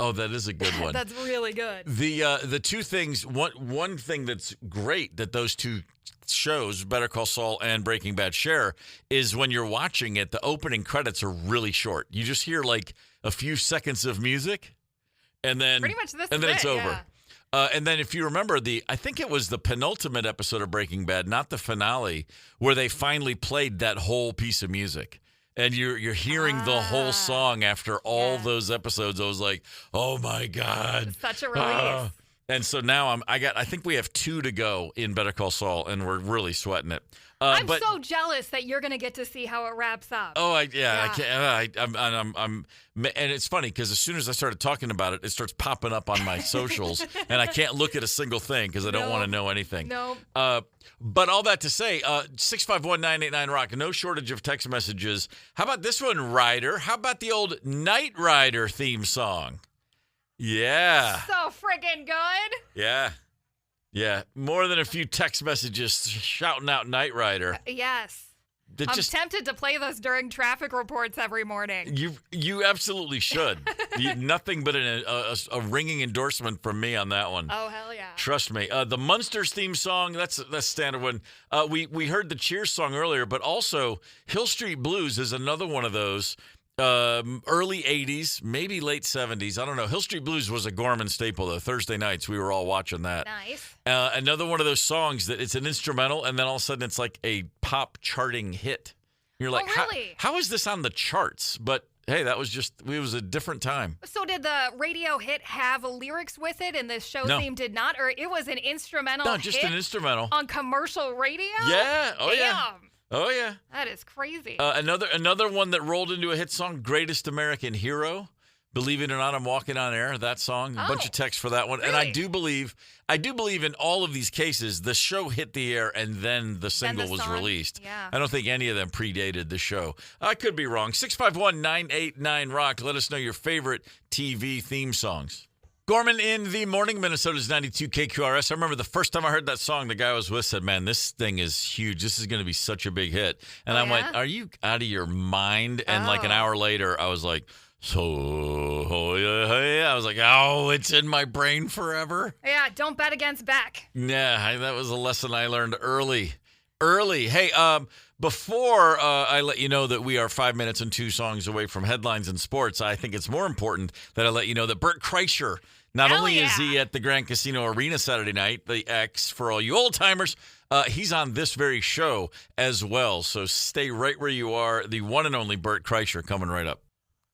Oh, that is a good one. That's really good. The two things, one thing that's great that those two shows, Better Call Saul and Breaking Bad, share is when you're watching it, the opening credits are really short. You just hear like a few seconds of music, and then Pretty much and then it's over. Yeah. And then if you remember I think it was the penultimate episode of Breaking Bad, not the finale, where they finally played that whole piece of music. And you're hearing the whole song after all those episodes. I was like, oh my God. Such a release. And so now I think we have 2 to go in Better Call Saul, and we're really sweating it. I'm so jealous that you're going to get to see how it wraps up. Oh, I can't. And it's funny because as soon as I started talking about it, it starts popping up on my socials, and I can't look at a single thing because I don't want to know anything. No. But all that to say, 651-989-ROCK, no shortage of text messages. How about this one, Ryder? How about the old Knight Rider theme song? Yeah. So friggin' good. Yeah. Yeah. More than a few text messages shouting out Knight Rider. Yes. I'm tempted to play those during traffic reports every morning. You absolutely should. Nothing but a ringing endorsement from me on that one. Oh, hell yeah. Trust me. The Munsters theme song, that's a standard one. We heard the Cheers song earlier, but also Hill Street Blues is another one of those. Early 80s, maybe late 70s. I don't know. Hill Street Blues was a Gorman staple, though. Thursday nights, we were all watching that. Nice. Another one of those songs that it's an instrumental, and then all of a sudden it's like a pop charting hit. You're like, really? how is this on the charts? But hey, it was a different time. So did the radio hit have lyrics with it, and the show theme did not? Or it was an instrumental No, just an instrumental. On commercial radio? Yeah. Oh, Damn. yeah. Oh, yeah. That is crazy. Another one that rolled into a hit song, Greatest American Hero. Believe it or not, I'm walking on air. That song, a bunch of text for that one. Really? And I do believe in all of these cases, the show hit the air and then the single was released. Yeah. I don't think any of them predated the show. I could be wrong. 651-989-ROCK. Let us know your favorite TV theme songs. Gorman in the morning, Minnesota's 92 KQRS. I remember the first time I heard that song, the guy I was with said, man, this thing is huge. This is going to be such a big hit. And I went, are you out of your mind? And like an hour later, I was like, I was like, oh, it's in my brain forever. Yeah, don't bet against Beck. Yeah, that was a lesson I learned early. Hey, before I let you know that we are 5 minutes and 2 songs away from headlines and sports, I think it's more important that I let you know that Bert Kreischer, not only is he at the Grand Casino Arena Saturday night, the X for all you old timers, he's on this very show as well. So stay right where you are. The one and only Bert Kreischer coming right up.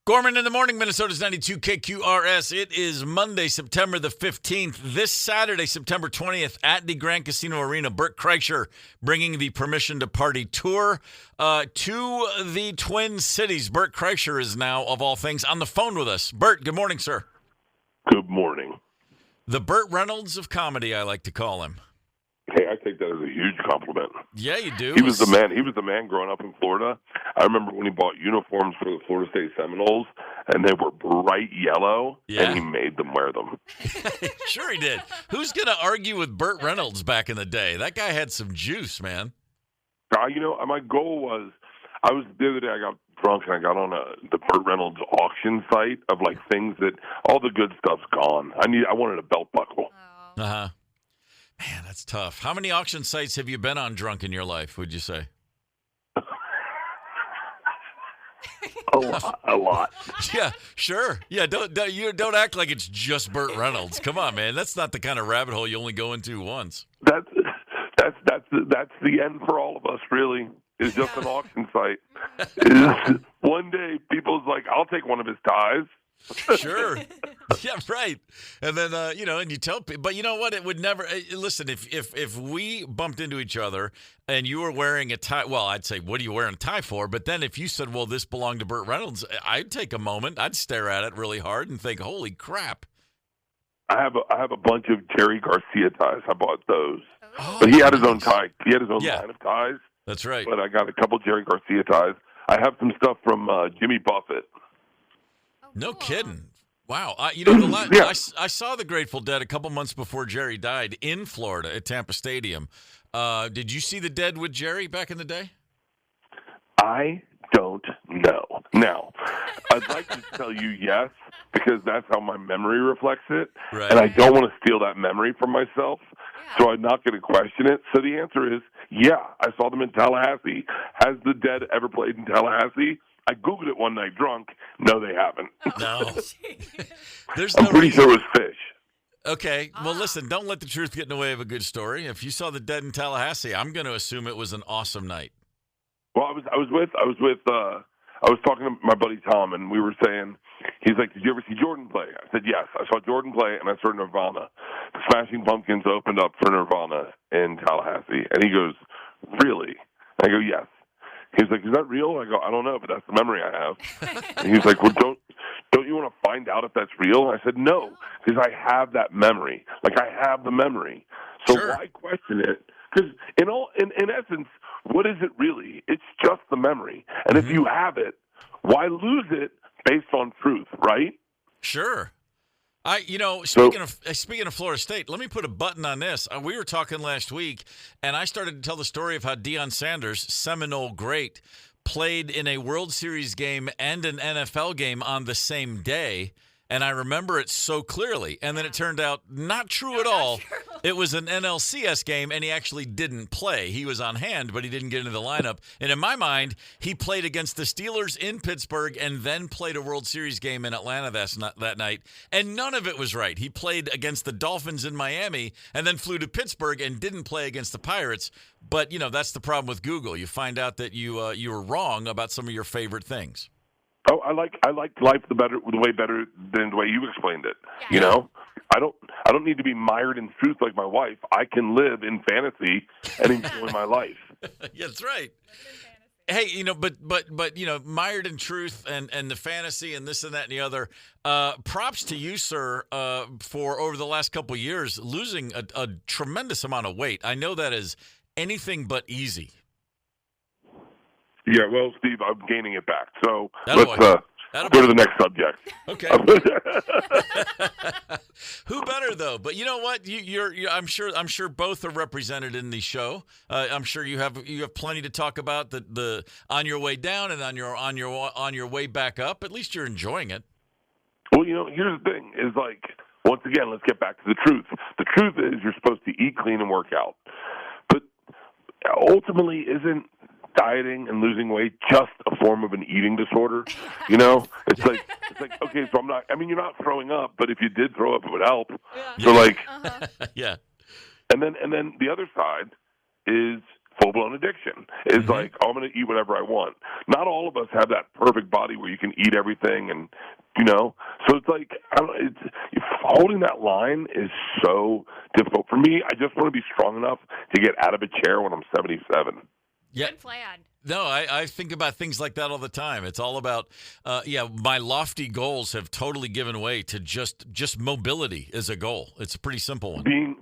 Gorman in the morning, Minnesota's 92 KQRS. It is Monday, September the 15th. This Saturday, September 20th, at the Grand Casino Arena, Bert Kreischer bringing the Permission to Party tour to the Twin Cities. Bert Kreischer is now, of all things, on the phone with us. Bert, good morning, sir. Good morning. The Burt Reynolds of comedy, I like to call him. Hey, I take that as a huge compliment. Yeah, you do. He was the man. He was the man growing up in Florida. I remember when he bought uniforms for the Florida State Seminoles, and they were bright yellow, and he made them wear them. Sure he did. Who's going to argue with Burt Reynolds back in the day? That guy had some juice, man. My goal was, the other day I got drunk and I got on the Burt Reynolds auction site of like things that all the good stuff's gone. I wanted a belt buckle. Uh-huh. Man, that's tough. How many auction sites have you been on drunk in your life, would you say? A lot. Yeah, sure. Yeah, don't act like it's just Burt Reynolds. Come on, man. That's not the kind of rabbit hole you only go into once. That's the end for all of us, really. It's just an auction site. One day, people's like, I'll take one of his ties. Sure. Yeah, right. And then, and you tell people, but you know what? It would never, listen, if we bumped into each other and you were wearing a tie, well, I'd say, what are you wearing a tie for? But then if you said, well, this belonged to Burt Reynolds, I'd take a moment. I'd stare at it really hard and think, holy crap. I have a bunch of Jerry Garcia ties. I bought those. Oh, but he had his own tie. He had his own line of ties. That's right. But I got a couple Jerry Garcia ties. I have some stuff from Jimmy Buffett. No kidding. Wow. I saw the Grateful Dead a couple months before Jerry died in Florida at Tampa Stadium. Did you see the Dead with Jerry back in the day? I don't know. Now, I'd like to tell you yes, because that's how my memory reflects it. Right. And I don't want to steal that memory from myself. Yeah. So I'm not going to question it. So the answer is, yeah, I saw them in Tallahassee. Has the Dead ever played in Tallahassee? I Googled it one night drunk. No, they haven't. No. There's I'm no pretty reason. sure it was Fish. Okay. Well, listen, don't let the truth get in the way of a good story. If you saw the Dead in Tallahassee, I'm going to assume it was an awesome night. Well, I was talking to my buddy Tom, and we were saying, he's like, did you ever see Jordan play? I said, yes. I saw Jordan play, and I saw Nirvana. The Smashing Pumpkins opened up for Nirvana in Tallahassee. And he goes, really? I go, yes. He's like, is that real? I go, I don't know, but that's the memory I have. And he's like, well, don't you want to find out if that's real? And I said, no, because I have that memory. Like, I have the memory. So Sure. why question it? Because in essence, what is it really? It's just the memory. And if you have it, why lose it based on truth, right? Sure. Speaking of Florida State, let me put a button on this. We were talking last week, and I started to tell the story of how Deion Sanders, Seminole great, played in a World Series game and an NFL game on the same day. And I remember it so clearly. And then it turned out not true at all. It was an NLCS game, and he actually didn't play. He was on hand, but he didn't get into the lineup. And in my mind, he played against the Steelers in Pittsburgh and then played a World Series game in Atlanta that night. And none of it was right. He played against the Dolphins in Miami and then flew to Pittsburgh and didn't play against the Pirates. But, that's the problem with Google. You find out that you were wrong about some of your favorite things. Oh, I like life the way better than the way you explained it. Yeah. You know, I don't need to be mired in truth like my wife. I can live in fantasy and enjoy my life. Yeah, that's right. Hey, but mired in truth and the fantasy and this and that and the other. Props to you, sir, for over the last couple of years losing a tremendous amount of weight. I know that is anything but easy. Yeah, well, Steve, I'm gaining it back. So That'll let's go to the next subject. Okay. Who better though? But you know what? You're I'm sure both are represented in the show. I'm sure you have plenty to talk about the on your way down and on your way back up. At least you're enjoying it. Well, here's the thing: is like once again, let's get back to the truth. The truth is you're supposed to eat clean and work out, but ultimately, isn't dieting and losing weight just a form of an eating disorder? It's like okay, so you're not throwing up, but if you did throw up, it would help. Yeah. So Yeah. And then the other side is full-blown addiction. It's like, I'm going to eat whatever I want. Not all of us have that perfect body where you can eat everything, and so it's like holding that line is so difficult for me. I just want to be strong enough to get out of a chair when I'm 77. Yeah. Good plan. No, I think about things like that all the time. It's all about, my lofty goals have totally given way to just mobility as a goal. It's a pretty simple one. Being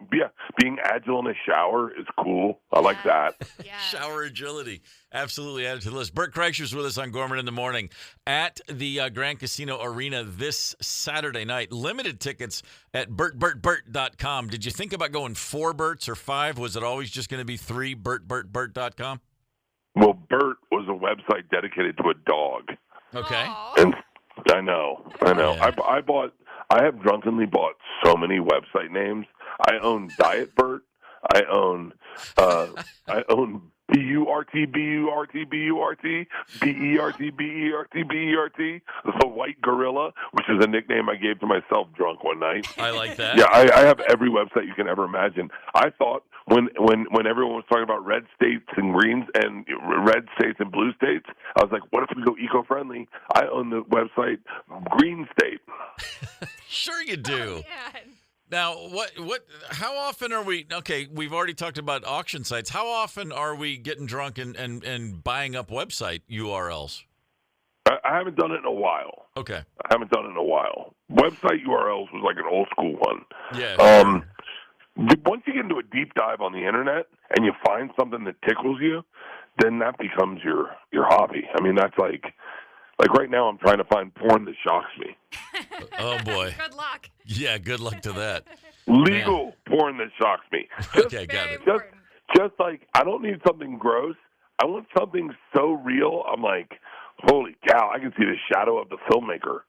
agile in a shower is cool. I like that. Yeah. Shower agility. Absolutely added to the list. Bert Kreischer's with us on Gorman in the Morning at the Grand Casino Arena this Saturday night. Limited tickets at BertBertBert.com. Did you think about going 4 Berts or 5? Was it always just going to be 3? BertBertBert.com? Well, Bert was a website dedicated to a dog. Okay. Aw. And I know. Yeah. I have drunkenly bought so many website names. I own Diet Bert. I own B-U-R-T, B-U-R-T, B-U-R-T, B-E-R-T, B-E-R-T, B-E-R-T, the White Gorilla, which is a nickname I gave to myself drunk one night. I like that. Yeah, I have every website you can ever imagine. I thought when everyone was talking about red states and greens and red states and blue states, I was like, what if we go eco-friendly? I own the website Green State. Sure you do. Yeah. Now, how often are we, okay, we've already talked about auction sites. How often are we getting drunk and buying up website URLs? I haven't done it in a while. Okay. I haven't done it in a while. Website URLs was like an old school one. Yeah. Once you get into a deep dive on the internet and you find something that tickles you, then that becomes your hobby. I mean, that's like right now I'm trying to find porn that shocks me. Oh, boy. Good luck. Yeah, good luck to that. Legal porn that shocks me. Okay, got Very it. important. Just like, I don't need something gross. I want something so real. I'm like, Holy cow! I can see the shadow of the filmmaker.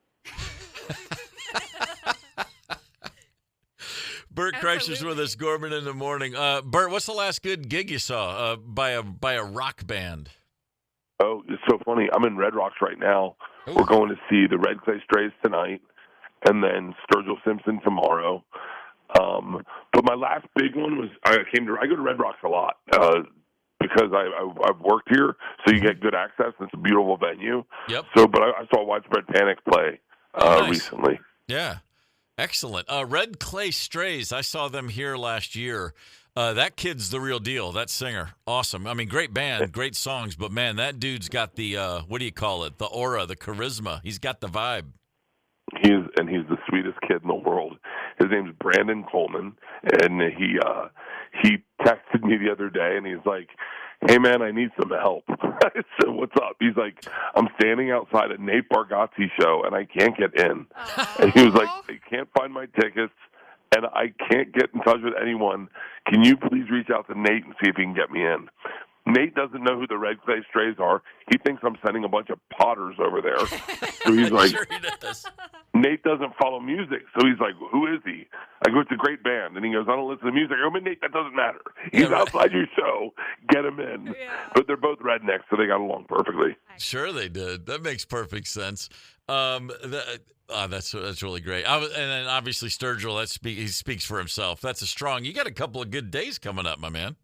Bert Kreischer's with us, Gorman in the morning. Bert, what's the last good gig you saw by a rock band? Oh, it's so funny. I'm in Red Rocks right now. Ooh. We're going to see the Red Clay Strays tonight, and then Sturgill Simpson tomorrow. But my last big one was I go to Red Rocks a lot because I've worked here, so you get good access. And it's a beautiful venue. Yep. So, but I saw Widespread Panic play Nice. recently. Yeah. Excellent. Red Clay Strays, I saw them here last year. That kid's the real deal, that singer. Awesome. I mean, great band, great songs, but, man, that dude's got the, what do you call it, the aura, the charisma. He's got the vibe. He's the sweetest kid in the world. His name's Brandon Coleman, and he texted me the other day, and he's like, "Hey, man, I need some help." I said, "What's up?" He's like, "I'm standing outside a Nate Bargatze show, and I can't get in." And he was like, "I can't find my tickets, and I can't get in touch with anyone. Can you please reach out to Nate and see if he can get me in?" Nate doesn't know who the Red Clay Strays are. He thinks I'm sending a bunch of potters over there. So he's like, Sure he does. Nate doesn't follow music. So he's like, "Who is he?" I go, "It's a great band." And he goes, "I don't listen to music." I go, "Nate, that doesn't matter. He's outside your show. Get him in." Yeah. But they're both rednecks, so they got along perfectly. Sure they did. That makes perfect sense. That's really great. And then obviously Sturgill, he speaks for himself. That's a strong. You got a couple of good days coming up, my man.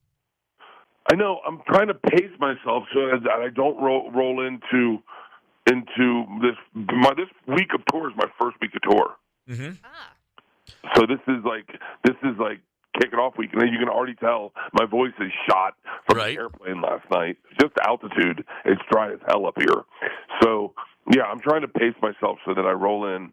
I know. I'm trying to pace myself so that I don't roll into this. This week of tour is my first week of tour. Mm-hmm. So this is like kicking off week, and then you can already tell my voice is shot from the airplane last night. Just altitude. It's dry as hell up here. So yeah, I'm trying to pace myself so that I roll in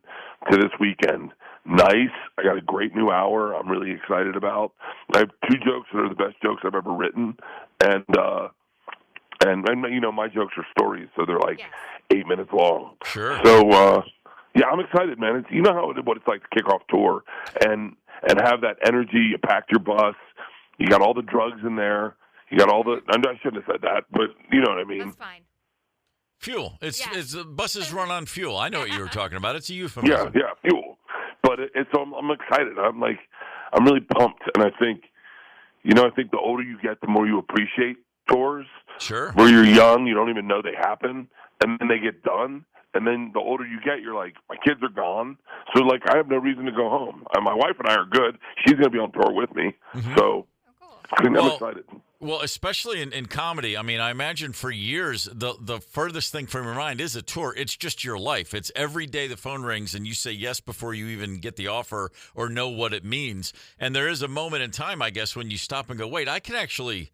to this weekend nice. I got a great new hour I'm really excited about. I have 2 jokes that are the best jokes I've ever written, and you know, my jokes are stories, so they're like 8 minutes long. Sure. So yeah, I'm excited, man. You know what it's like to kick off tour and have that energy. You packed your bus. You got all the drugs in there. You got all the. I shouldn't have said that, but you know what I mean. That's fine. Fuel. It's buses run on fuel. I know what you were talking about. It's a euphemism. Yeah, fuel. But I'm excited. I'm really pumped, and I think the older you get, the more you appreciate tours. Sure. Where you're young, you don't even know they happen, and then they get done, and then the older you get, you're like, my kids are gone, so like I have no reason to go home. And my wife and I are good. She's going to be on tour with me, so I'm excited. Well, especially in comedy. I mean, I imagine for years, the furthest thing from your mind is a tour. It's just your life. It's every day the phone rings and you say yes before you even get the offer or know what it means. And there is a moment in time, I guess, when you stop and go, wait, I can actually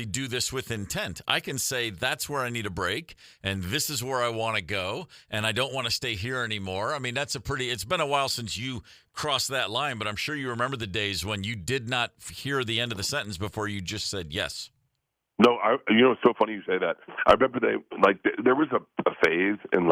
do this with intent. I can say that's where I need a break, and this is where I want to go, and I don't want to stay here anymore. I mean, it's been a while since you crossed that line, but I'm sure you remember the days when you did not hear the end of the sentence before you just said yes. No, it's so funny you say that. I remember there was a phase in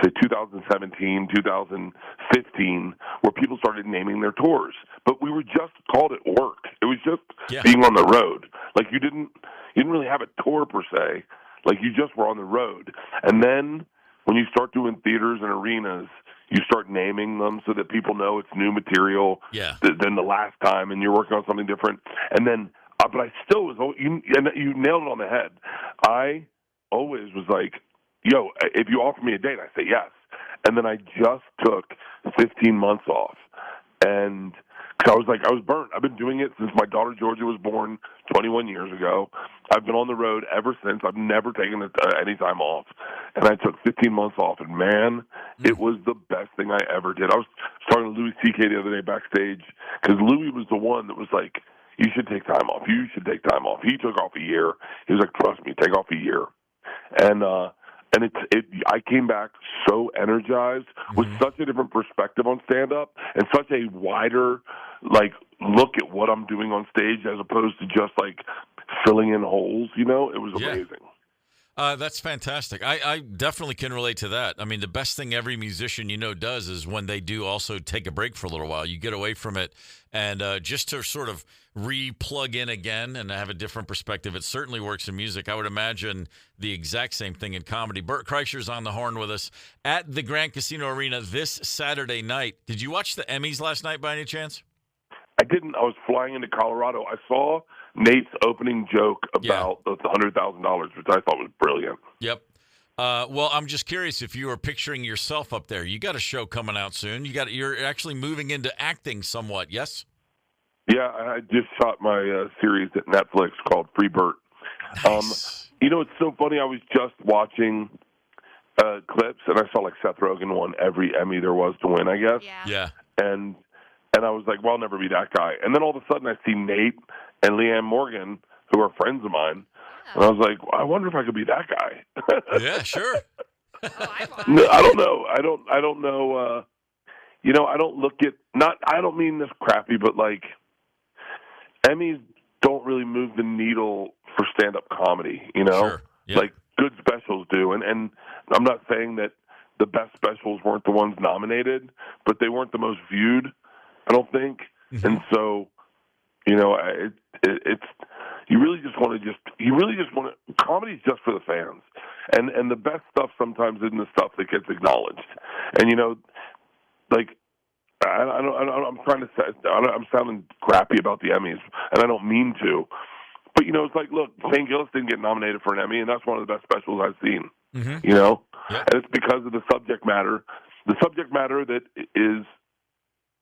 say 2017, 2015, where people started naming their tours. But we were just called it work. It was just being on the road. Like you didn't really have a tour per se. Like you just were on the road. And then when you start doing theaters and arenas, you start naming them so that people know it's new material than the last time, and you're working on something different. And then, but I still was. You nailed it on the head. I always was like, yo, if you offer me a date, I say yes. And then I just took 15 months off. And cause I was burnt. I've been doing it since my daughter Georgia was born 21 years ago. I've been on the road ever since. I've never taken any time off. And I took 15 months off. And, man, it was the best thing I ever did. I was talking to Louis C.K. the other day backstage because Louis was the one that was like, you should take time off. You should take time off. He took off a year. He was like, trust me, take off a year. And I came back so energized with such a different perspective on stand-up and such a wider, look at what I'm doing on stage as opposed to just, filling in holes, It was amazing. That's fantastic. I definitely can relate to that. I mean, the best thing every musician does is when they do also take a break for a little while. You get away from it, and just to sort of re-plug in again and have a different perspective. It certainly works in music. I would imagine the exact same thing in comedy. Bert Kreischer's on the horn with us at the Grand Casino Arena this Saturday night. Did you watch the Emmys last night by any chance? I didn't. I was flying into Colorado. I saw Nate's opening joke about the $100,000, which I thought was brilliant. Yep. Well, I'm just curious if you were picturing yourself up there. You got a show coming out soon. You're actually moving into acting somewhat, yes? Yeah, I just shot my series at Netflix called Free Bert. Nice. It's so funny. I was just watching clips, and I saw like Seth Rogen won every Emmy there was to win, I guess. Yeah. And I was like, well, I'll never be that guy. And then all of a sudden I see Nate and Leanne Morgan, who are friends of mine. And I was like, well, I wonder if I could be that guy. Yeah, sure. No, I don't know. I don't know. I don't look at I don't mean this crappy, but like Emmys don't really move the needle for stand-up comedy. Sure. Yep. Like good specials do. And I'm not saying that the best specials weren't the ones nominated, but they weren't the most viewed, I don't think. Mm-hmm. And so, it's you really just want to comedy's just for the fans, and the best stuff sometimes isn't the stuff that gets acknowledged. And I'm trying to say I'm sounding crappy about the Emmys, and I don't mean to, but it's like, look, St. Gillis didn't get nominated for an Emmy, and that's one of the best specials I've seen. Mm-hmm. Yep. And it's because of the subject matter. The subject matter that is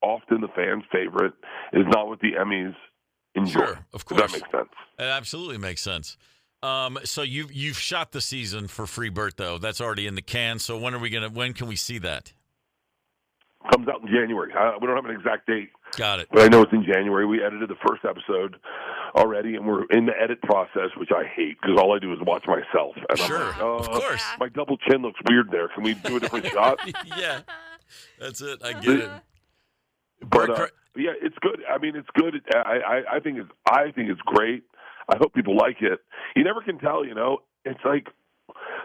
often the fans' favorite is not what the Emmys enjoy. Sure, of course. Does that make sense? It absolutely makes sense. So you've shot the season for Free Bert, though. That's already in the can. So when can we see that? Comes out in January. We don't have an exact date. Got it. But I know it's in January. We edited the first episode already, and we're in the edit process, which I hate because all I do is watch myself. And sure, I'm like, of course. My double chin looks weird there. Can we do a different shot? Yeah, that's it. I get it. But yeah, it's good. I mean, it's good. I think it's great. I hope people like it. You never can tell, It's like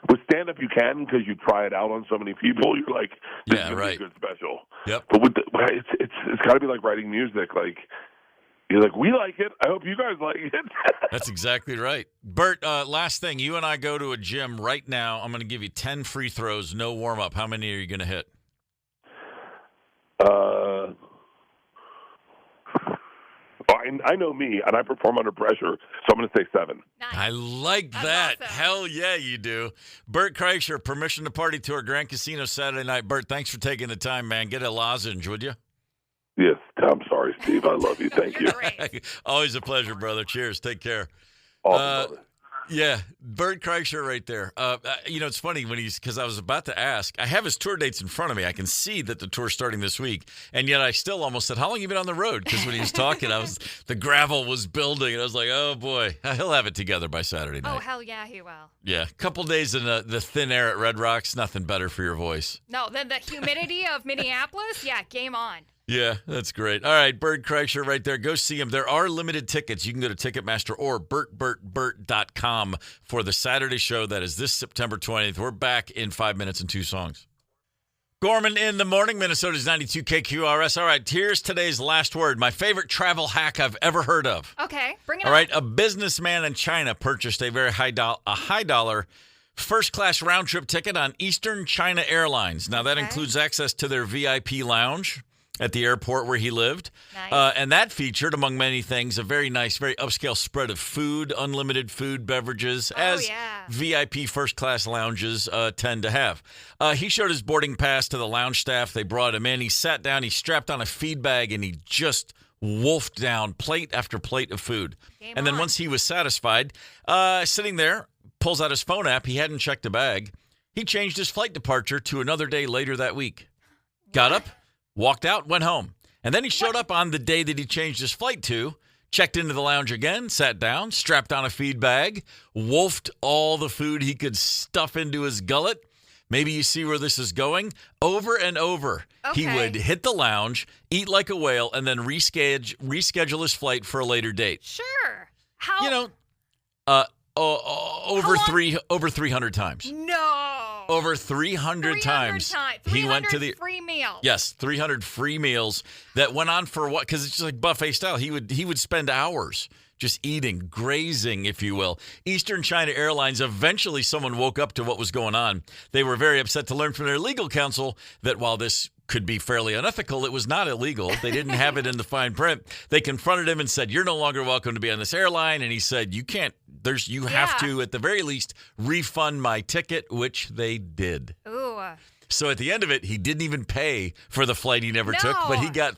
with stand-up, you can because you try it out on so many people. You're like, this is gonna be a good special. Yep. But it's got to be like writing music. Like you're like, we like it. I hope you guys like it. That's exactly right. Bert, last thing. You and I go to a gym right now. I'm going to give you 10 free throws, no warm-up. How many are you going to hit? I know me, and I perform under pressure, so I'm going to say 7. Nice. I like That's that. awesome. Hell yeah, you do. Bert Kreischer, Permission to Party Tour, Grand Casino Saturday night. Bert, thanks for taking the time, man. Get a lozenge, would you? Yes, I'm sorry, Steve. I love you. Thank you. Great. Always a pleasure, brother. Cheers. Take care. Awesome, brother. Yeah, Bert Kreischer right there. It's funny because I was about to ask. I have his tour dates in front of me. I can see that the tour's starting this week, and yet I still almost said, "How long have you been on the road?" Because when he was talking, the gravel was building, and I was like, "Oh boy, he'll have it together by Saturday night." Oh, hell yeah, he will. Yeah, a couple days in the thin air at Red Rocks, nothing better for your voice. No, the humidity of Minneapolis, yeah, game on. Yeah, that's great. All right, Bert Kreischer right there. Go see him. There are limited tickets. You can go to Ticketmaster or BertBertBert.com for the Saturday show. That is this September 20th. We're back in 5 minutes and 2 songs. Gorman in the morning, Minnesota's 92 KQRS. All right, here's today's last word. My favorite travel hack I've ever heard of. Okay, bring it All on. right, a businessman in China purchased a very high dollar first-class round-trip ticket on Eastern China Airlines. Now, that includes access to their VIP lounge at the airport where he lived. Nice. And that featured, among many things, a very nice, very upscale spread of food, unlimited food, beverages, as VIP first-class lounges tend to have. He showed his boarding pass to the lounge staff. They brought him in. He sat down. He strapped on a feed bag, and he just wolfed down plate after plate of food. And then once he was satisfied, sitting there, pulls out his phone app. He hadn't checked a bag. He changed his flight departure to another day later that week. Got up, walked out, went home. And then he showed up on the day that he changed his flight to, checked into the lounge again, sat down, strapped on a feed bag, wolfed all the food he could stuff into his gullet. Maybe you see where this is going. Over and over, he would hit the lounge, eat like a whale, and then reschedule his flight for a later date. Sure. How? Over 300 times. No. Over 300 times. He went to the free meals. Yes, 300 free meals that went on for what? Because it's just like buffet style. He would spend hours just eating, grazing, if you will. Eastern China Airlines, eventually someone woke up to what was going on. They were very upset to learn from their legal counsel that while this could be fairly unethical, it was not illegal. They didn't have it in the fine print. They confronted him and said, "You're no longer welcome to be on this airline." And he said, "You can't. You have to, at the very least, refund my ticket," which they did. Ooh. So at the end of it, he didn't even pay for the flight he never took, but he got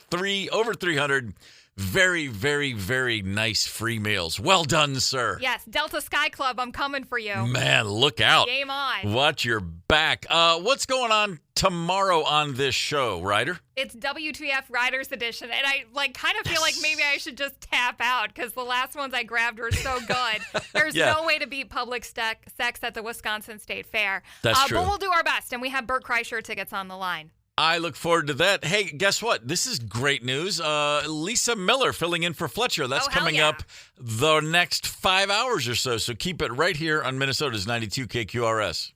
over 300 very, very, very nice free meals. Well done, sir. Yes, Delta Sky Club, I'm coming for you. Man, look out. Game on. Watch your back. What's going on tomorrow on this show, Ryder? It's WTF Riders Edition, and I kind of feel like maybe I should just tap out because the last ones I grabbed were so good. There's no way to beat public sex at the Wisconsin State Fair. That's true. But we'll do our best, and we have Bert Kreisher tickets on the line. I look forward to that. Hey, guess what? This is great news. Lisa Miller filling in for Fletcher. That's coming up the next 5 hours or so. So keep it right here on Minnesota's 92 KQRS.